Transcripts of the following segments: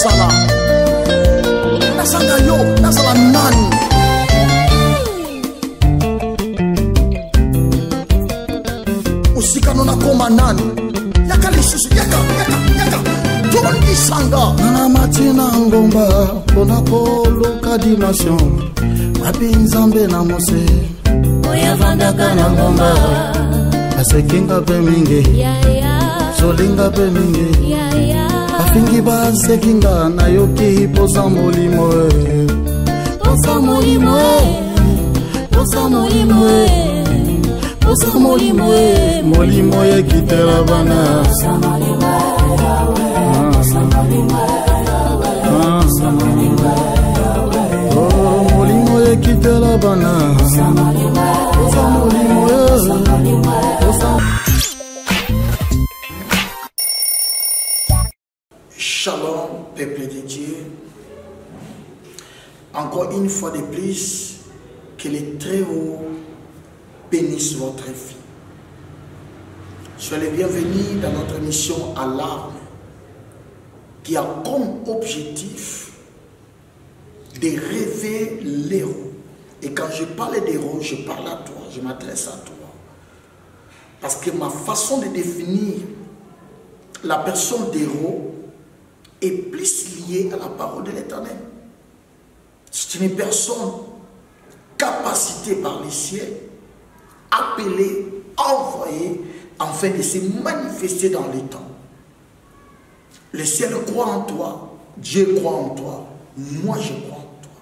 Nasala Nasanga yo Nasala nani Usika nona koma nani Yaka lisusu Yaka Tondi sanga Nana matina ngomba Pona polo dimension Wapi nzambe na mose Oya vandaka na ngomba Asekinga pe mingi Solinga pe mingi Afingi ba sekinga na yoki posa molimo Posa molimo Posa molimo Posa molimo Molimo ye kitela bana Posa molimo Posa molimo Posa molimo Molimo ye kitela bana Posa molimo Posa molimo Posa molimo Shalom, peuple de Dieu. Encore une fois de plus, que les Très-Hauts bénissent votre vie. Soyez les bienvenus dans notre mission à l'arme, qui a comme objectif de rêver l'héros. Et quand je parle d'héros, je parle à toi, je m'adresse à toi. Parce que ma façon de définir la personne d'héros est plus liée à la parole de l'Éternel. C'est une personne capacitée par les cieux, appelée, envoyée, afin de se manifester dans les temps. Le ciel croit en toi, Dieu croit en toi, moi je crois en toi.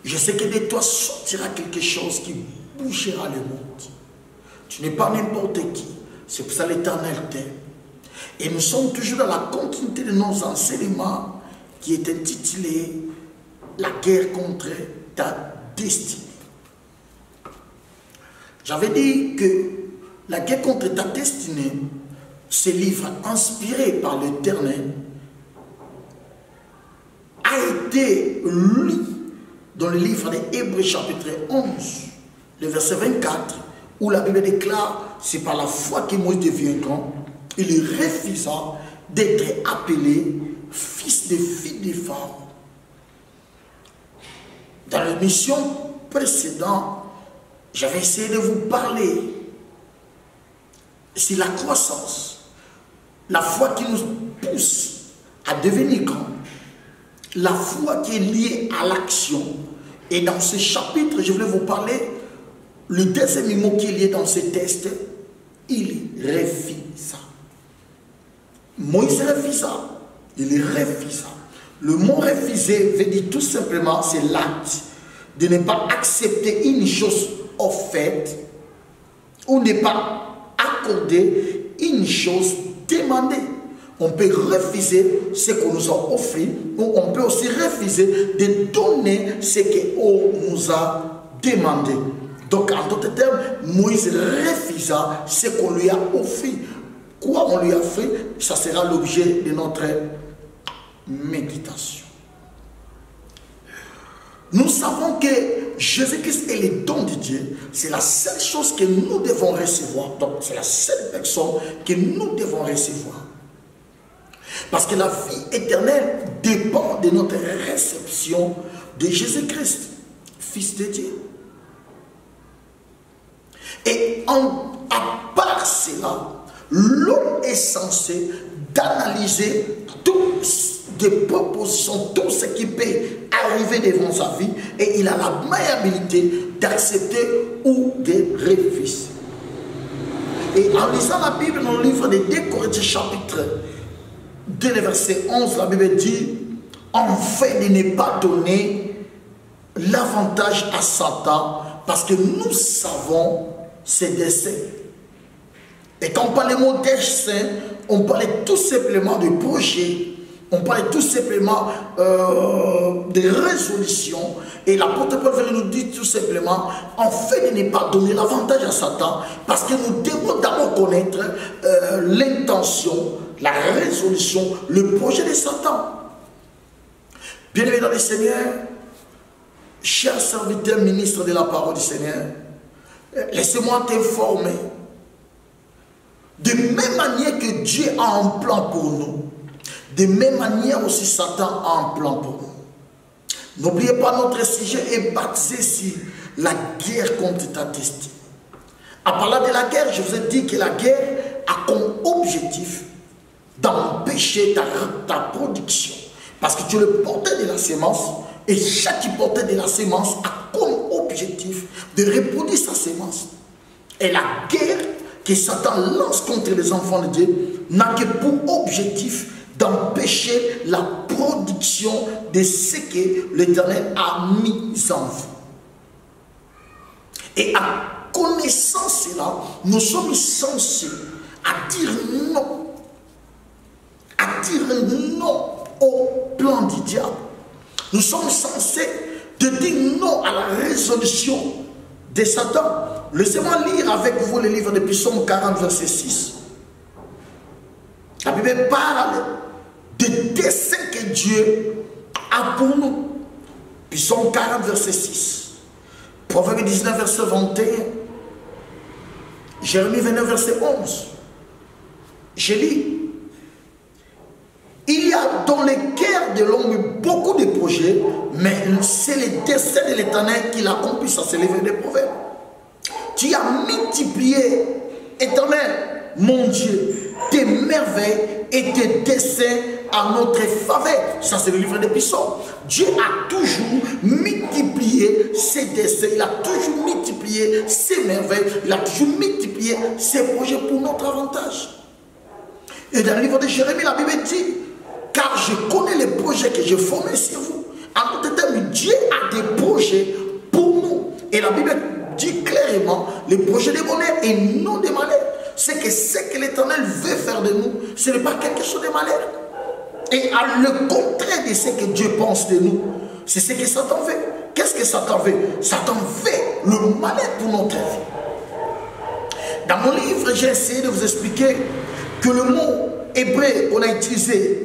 Je sais que de toi sortira quelque chose qui bougera le monde. Tu n'es pas n'importe qui, c'est pour ça l'Éternel t'aime. Et nous sommes toujours dans la continuité de nos enseignements qui est intitulé « La guerre contre ta destinée ». J'avais dit que la guerre contre ta destinée, ce livre inspiré par l'Éternel, a été lu dans le livre des Hébreux chapitre 11, le verset 24, où la Bible déclare « C'est par la foi que Moïse devient grand ». Il refusa d'être appelé fils de fille de Pharaon. Dans la mission précédente, j'avais essayé de vous parler sur la croissance, la foi qui nous pousse à devenir grand, la foi qui est liée à l'action. Et dans ce chapitre, je voulais vous parler, le deuxième mot qui est lié dans ce texte, il refusa. Moïse refusa, il refusa. Le mot refuser veut dire tout simplement, c'est l'acte de ne pas accepter une chose offerte ou ne pas accorder une chose demandée. On peut refuser ce qu'on nous a offert, ou on peut aussi refuser de donner ce qu'on nous a demandé. Donc en d'autres termes, Moïse refusa ce qu'on lui a offert. Quoi on lui a fait, ça sera l'objet de notre méditation. Nous savons que Jésus-Christ est le don de Dieu. C'est la seule chose que nous devons recevoir. Donc c'est la seule personne que nous devons recevoir. Parce que la vie éternelle dépend de notre réception de Jésus-Christ, Fils de Dieu. Et à part cela, l'homme est censé d'analyser toutes les propositions, tout ce qui peut arriver devant sa vie, et il a la maniabilité d'accepter ou de refuser. Et en lisant la Bible dans le livre de 2 Corinthiens chapitre 2, verset 11, la Bible dit « Enfin de ne pas donner l'avantage à Satan, parce que nous savons ses desseins. » Et quand on parle de mot dessein, on parlait tout simplement de projet, on parlait tout simplement de résolution. Et l'apôtre Paul veut nous dire tout simplement, en fait de ne pas donner l'avantage à Satan, parce que nous devons d'abord connaître l'intention, la résolution, le projet de Satan. Bien-aimés dans le Seigneur, chers serviteurs, ministres de la parole du Seigneur, laissez-moi t'informer. De même manière que Dieu a un plan pour nous, De même manière aussi, Satan a un plan pour nous. N'oubliez pas, notre sujet est baptisé sur la guerre contre ta destinée. En parlant de la guerre, je vous ai dit que la guerre a comme objectif d'empêcher ta production. Parce que tu es le porteur de la sémence, et chaque porteur de la sémence a comme objectif de reproduire sa sémence. Et la guerre que Satan lance contre les enfants de Dieu n'a que pour objectif d'empêcher la production de ce que l'Éternel a mis en vous. Et en connaissant cela, nous sommes censés à dire non au plan du diable. Nous sommes censés de dire non à la résolution de Satan. Laissez-moi lire avec vous le livre de Psaume 40, verset 6. La Bible parle des desseins que Dieu a pour nous. Psaume 40, verset 6. Proverbe 19, verset 21. Jérémie 29, verset 11. Je lis. Il y a dans le cœur de l'homme beaucoup de projets, mais c'est le dessein de l'Éternel qui l'accomplit. Ça, c'est le livre des Proverbes. Tu as multiplié, Éternel, mon Dieu, tes merveilles et tes desseins à notre faveur. Ça, c'est le livre des Psaumes. Dieu a toujours multiplié ses desseins, il a toujours multiplié ses merveilles, il a toujours multiplié ses projets pour notre avantage. Et dans le livre de Jérémie, la Bible dit, car je connais les projets que j'ai formés sur vous. En d'autres termes, Dieu a des projets pour nous. Et la Bible dit clairement, les projets de bonheur et non de malheur. C'est que ce que l'Éternel veut faire de nous, ce n'est pas quelque chose de malheur. Et à le contraire de ce que Dieu pense de nous, c'est ce que Satan veut. Qu'est-ce que Satan veut? Satan veut le malheur pour notre vie. Dans mon livre, j'ai essayé de vous expliquer que le mot hébreu qu'on a utilisé,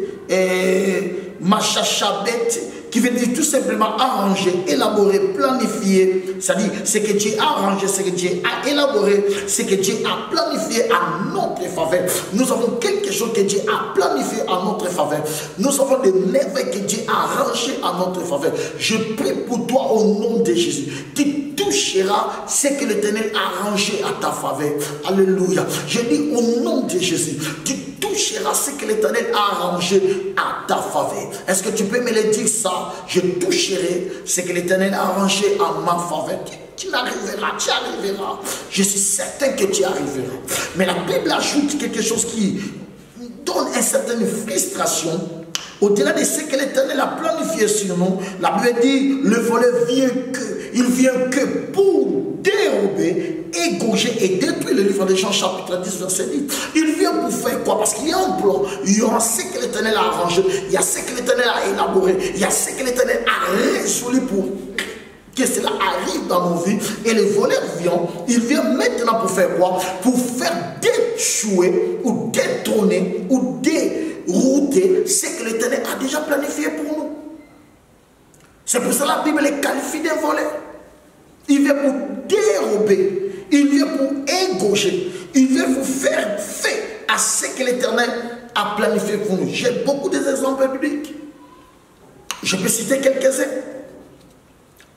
machachabet, qui veut dire tout simplement arranger, élaborer, planifier, c'est-à-dire ce que Dieu a arrangé, ce que Dieu a élaboré, ce que Dieu a planifié à notre faveur. Nous avons quelque chose que Dieu a planifié à notre faveur. Nous avons des merveilles que Dieu a arrangées à notre faveur. Je prie pour toi au nom de Jésus. Tu toucheras ce que l'Éternel a arrangé à ta faveur. Alléluia. Je dis au nom de Jésus, tu toucheras ce que l'Éternel a arrangé à ta faveur. Est-ce que tu peux me le dire ça? Je toucherai ce que l'Éternel a arrangé à ma faveur. Tu arriveras, tu arriveras. Je suis certain que tu arriveras. Mais la Bible ajoute quelque chose qui donne une certaine frustration. Au-delà de ce que l'Éternel a planifié sur nous, la Bible dit, le voleur vient que pour dérober, égorger et détruire. Le livre de Jean chapitre 10 verset 10. Il vient pour faire quoi? Parce qu'il y a un plan. Il y aura ce que l'Éternel a arrangé, il y a ce que l'Éternel a élaboré, il y a ce que l'Éternel a résolu pour que cela arrive dans nos vies. Et le voleur vient, il vient maintenant pour faire quoi? Pour faire déchouer ou détrôner ou dérouter ce que l'Éternel a déjà planifié pour nous. C'est pour ça que la Bible les qualifie d'un voleur. Il vient pour dérober, il vient pour égorger, il vient vous faire à ce que l'Éternel a planifié pour nous. J'ai beaucoup d'exemples bibliques. Je peux citer quelques-uns.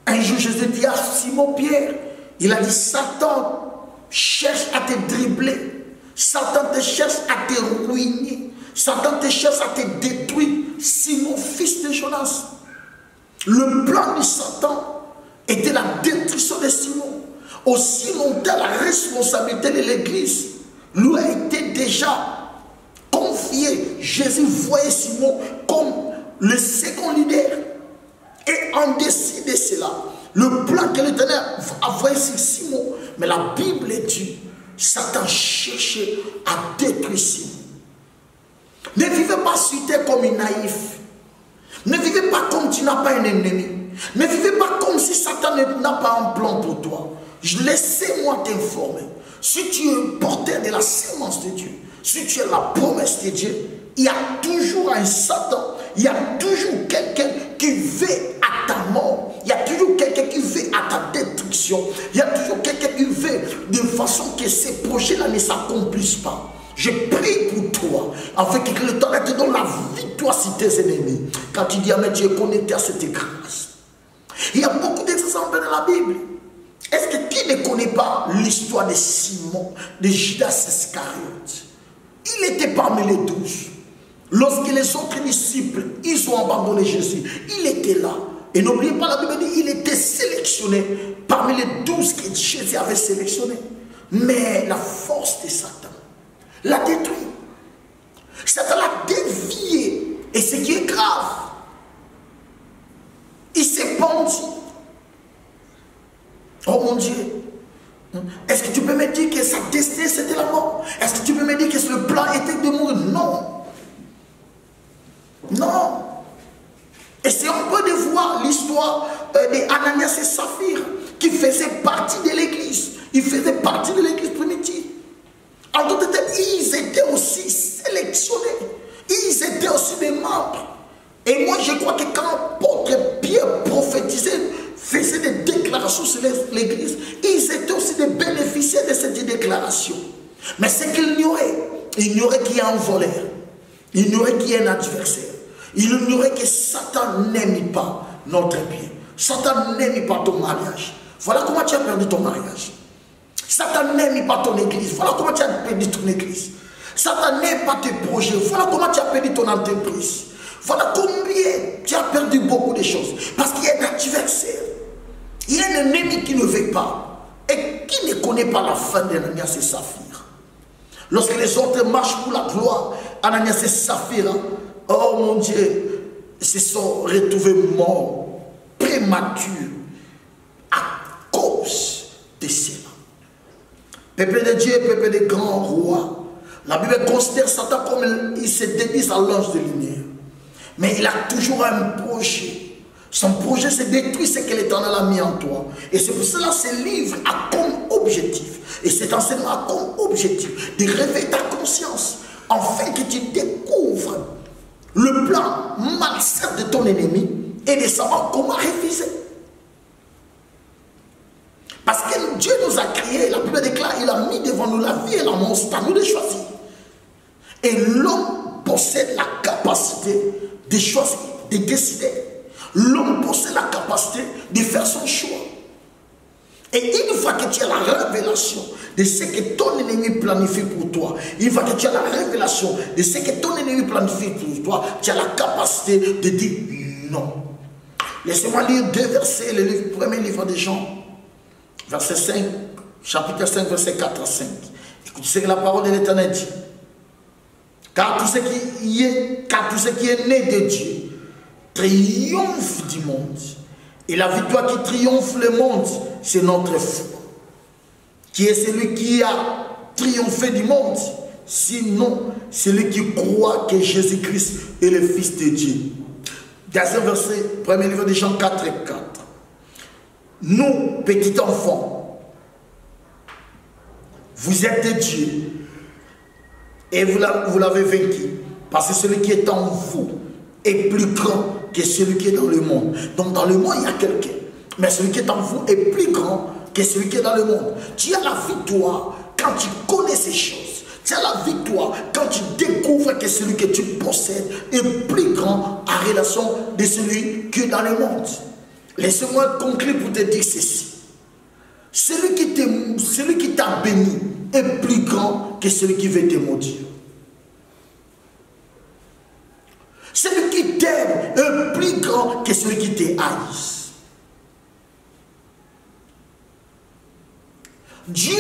Un jour, Jésus dit à Simon-Pierre, il a dit, Satan cherche à te dribbler, Satan te cherche à te ruiner, Satan te cherche à te détruire. Simon, fils de Jonas. Le plan de Satan était la destruction de Simon. Aussi longtemps la responsabilité de l'Église lui a été déjà confiée. Jésus voyait Simon comme le second leader. Et en décide de cela, le plan que l'Éternel a envoyé sur Simon, mais la Bible dit, Satan cherchait à détruire Simon. Ne vivez pas sur terre comme un naïf. Ne vivez pas comme tu n'as pas un ennemi. Ne vivez pas comme si Satan n'a pas un plan pour toi. Laissez-moi t'informer. Si tu es porteur de la sémence de Dieu, si tu es la promesse de Dieu, il y a toujours un Satan. Il y a toujours quelqu'un qui veut à ta mort. Il y a toujours quelqu'un qui veut à ta destruction. Il y a toujours quelqu'un qui veut de façon que ces projets-là ne s'accomplissent pas. Je prie pour toi, afin que l'Éternel te donne la victoire victoire sur tes ennemis. Quand tu dis Amen, tu es connecté à cette grâce. Il y a beaucoup d'exemples dans la Bible. Est-ce que qui ne connaît pas l'histoire de Simon, de Judas Iscariote? Il était parmi les 12. Lorsque les autres disciples, ils ont abandonné Jésus, il était là. Et n'oubliez pas, la Bible dit, il était sélectionné parmi les 12 que Jésus avait sélectionnés. Mais la force de Satan l'a détruit. Satan l'a dévié. Et ce qui est grave, il s'est pendu. Oh mon Dieu. Est-ce que tu peux me dire que sa destinée c'était la mort? Est-ce que tu peux me dire que le plan était de mourir? Non. Non. Et c'est un peu de voir l'histoire d'Ananias et Saphir qui faisaient partie de l'église. Ils faisaient partie de l'église primitive. En d'autres termes, ils étaient aussi sélectionnés. Ils étaient aussi des membres. Et moi, je crois que quand l'apôtre Pierre prophétisait, faisait des déclarations sur l'église, ils étaient aussi des bénéficiaires de cette déclaration. Mais c'est qu'il ignorait qu'il y a un voleur, il ignorait qu'il y a un adversaire, il ignorait que Satan n'aime pas notre bien. Satan n'aime pas ton mariage. Voilà comment tu as perdu ton mariage. Satan n'aime pas ton église. Voilà comment tu as perdu ton église. Satan n'aime pas tes projets. Voilà comment tu as perdu ton entreprise. Voilà combien tu as perdu beaucoup de choses. Parce qu'il y a un adversaire. Il y a un ennemi qui ne veut pas. Et qui ne connaît pas la fin d'Ananias et Saphir. Lorsque les autres marchent pour la gloire, Ananias et Saphir, oh mon Dieu, se sont retrouvés morts, prématurés, à cause de cela. Peuple de Dieu, peuple de grands rois. La Bible considère Satan comme il se déguise à l'ange de lumière. Mais il a toujours un projet. Son projet, c'est détruire ce que l'Éternel a mis en toi. Et c'est pour cela que ce livre a comme objectif, et cet enseignement a comme objectif, de réveiller ta conscience, afin que tu découvres le plan malsain de ton ennemi et de savoir comment refuser. Parce que Dieu nous a créés, la Bible déclare, il a mis devant nous la vie et la mort, c'est à nous de choisir. Et l'homme possède la capacité de choisir, de décider. L'homme possède la capacité de faire son choix. Et une fois que tu as la révélation de ce que ton ennemi planifie pour toi, une fois que tu as la révélation de ce que ton ennemi planifie pour toi, tu as la capacité de dire non. Laissez-moi lire deux versets, le premier livre de Jean, verset 5, chapitre 5, verset 4 à 5. Écoutez ce que la parole de l'Éternel dit. Car tout ce qui est né de Dieu triomphe du monde. Et la victoire qui triomphe le monde, c'est notre foi. Qui est celui qui a triomphé du monde? Sinon, celui qui croit que Jésus-Christ est le Fils de Dieu. Deuxième verset, premier livre de Jean 4 et 4. Nous, petits enfants, vous êtes de Dieu et vous l'avez vaincu. Parce que celui qui est en vous est plus grand que celui qui est dans le monde. Donc dans le monde, il y a quelqu'un. Mais celui qui est en vous est plus grand que celui qui est dans le monde. Tu as la victoire quand tu connais ces choses. Tu as la victoire quand tu découvres que celui que tu possèdes est plus grand en relation de celui qui est dans le monde. Laisse-moi conclure pour te dire ceci. Celui qui t'a béni est plus grand que celui qui veut te maudire. Celui qui t'aime est plus grand que celui qui te haïsse. Dieu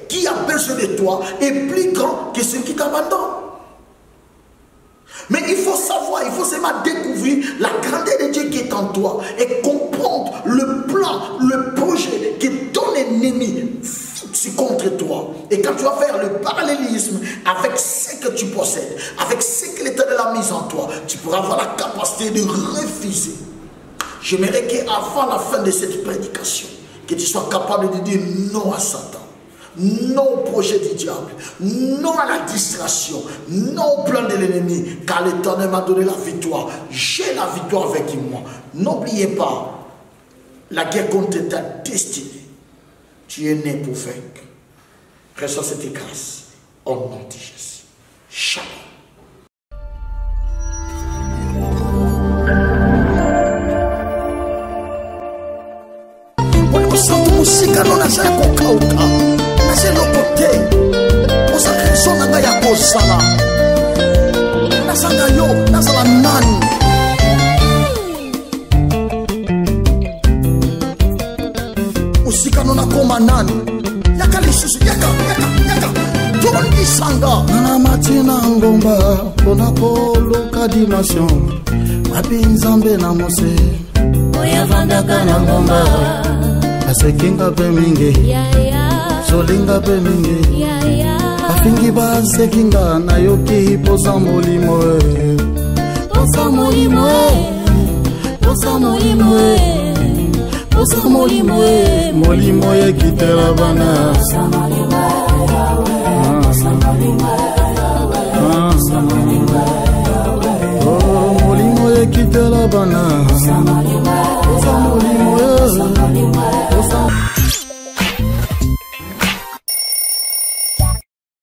qui a besoin de toi est plus grand que celui qui t'abandonne. Mais il faut savoir, il faut seulement découvrir la grandeur de Dieu qui est en toi et comprendre le plan, le projet que ton ennemi fixe contre toi. Et quand tu vas faire le parallélisme avec ce que tu possèdes, avec ce que l'Éternel a mis en toi, tu pourras avoir la capacité de refuser. J'aimerais qu'avant la fin de cette prédication, que tu sois capable de dire non à Satan. Non au projet du diable, non à la distraction, non au plan de l'ennemi, car l'Éternel m'a donné la victoire. J'ai la victoire avec moi. N'oubliez pas, la guerre contre ta destinée, tu es né pour vaincre. Reçois cette grâce au nom de Jésus. Shalom. musika no nazala kokauka nazelo kote osa nanga ya kosala nasanga yo nazala nani musika no nakoma nani yaka lisusu yaka tondisanga nana matina ngomba pona koluka dimension wapi nzambe na mose oyavandaka na ngomba asekinga pe mingi solinga pe mingi afingi basekinga na yoki posa molimo posa molimo posa molimo posa molimo molimo yekitela bana molimo yekitela bana